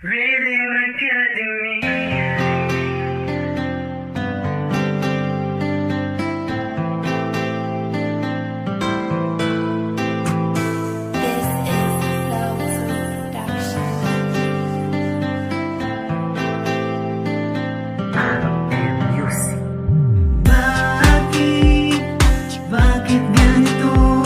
Rhythm Academy. Bakit ganito?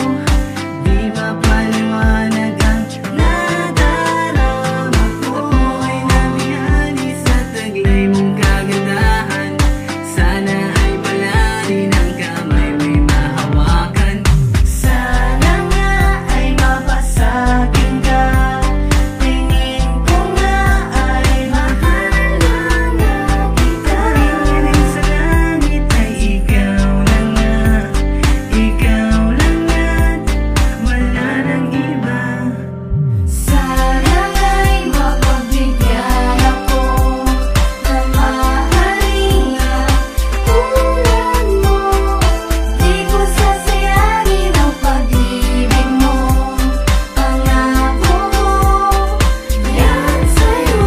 Di mapaliwanag ang nadarama ko'y namihali sa taglay mong kagandahan. Sana ay palarin ang kamay may mahawakan. Sana nga ay mapasakin ka. Tingin ko nga ay mahal na kita. Tingin sa langit ay ikaw na nga. Ikaw lang at wala nang iba. Sana nga'y mapagbigyan ako ng mahalin na tulad mo. Di ko sasayangin ang pag-ibig mo. Pangako ko, yan sa'yo.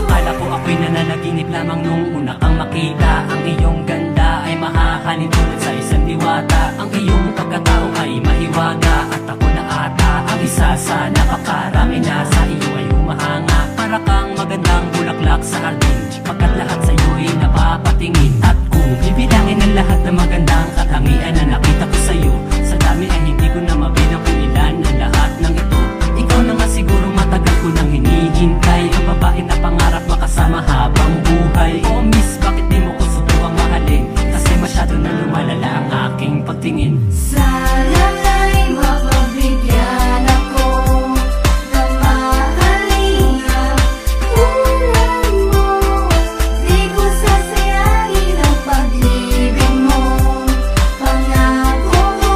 Akala ko ako'y nananaginip lamang nung una kang makita. Ang iyong ganda ay mahahalin tulad sa isang diwata. Ang iyong pagkatao ay mahiwaga. At ako na ata ang isa sa napakarami na sa iyo ay humahanga. Para kang magandang bulaklak sa hardin, pagkat lahat sa iyo'y napapatingin. At kung bibilangin ang lahat ng magandang katangian na nakita ko sa iyo, sa dami ay hindi ko na mabilang kung ilan ang lahat ng ito. Ikaw na nga siguro matagal ko nang hinihintay, ang babae na pangarap makasama habang buhay. Oh miss, bakit di mo ko subukang mahalin? Kasi masyado na lumalala ang aking pagtingin. Sana nga'y mapagbigyan ako ng mahalin na tulad mo. Di ko sasayangin ang pag-ibig mo. Pangako ko,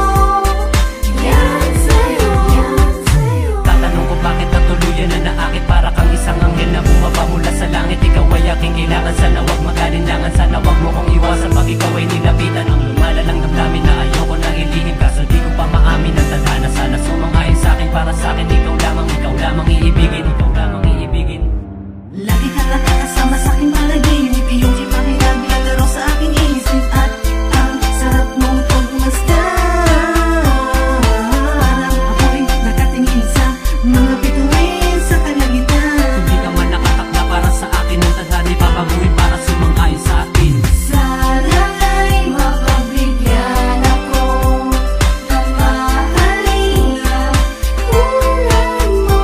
yan sa'yo. Tatanong ko bakit natuluyan na naakit para kang isang anghel na bumaba mula sa langit. Ikaw ay aking kailangan, sana wag magalinlangan. Sana wag mo kong iwasan pag ikaw ay nilapitan. Ang lumalalang damdamin na ayoko na ilihim, kaso di ko pa maamin ang tadhana. Sana sumangayon sa'kin, para sa'kin ikaw lamang iibigin. Ikaw lamang iibigin. Lagi ka nakakasama sa'king panaginip, iyong ipahirap lalaro sa aking isip. At ang sarap mong pagmasdan. Parang ako'y nakatingin sa mga bituin sa kalangitan. Kung di ka man nakatakda para sa akin, ang tadhana ipapabuhay para sumangayon sa'kin. Sana nga'y mapagbigyan ako ng mahalin na tulad mo.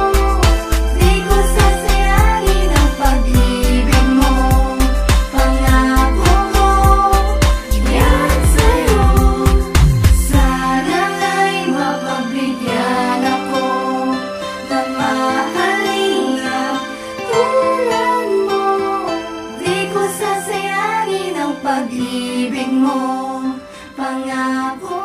Di ko sasayangin ang pag-ibig mo. Pangako ko, yan sa'yo. Sana nga'y mapagbigyan ako ng mahalin na tulad mo. Di ko sasayangin ang pag-ibig mo. Pangako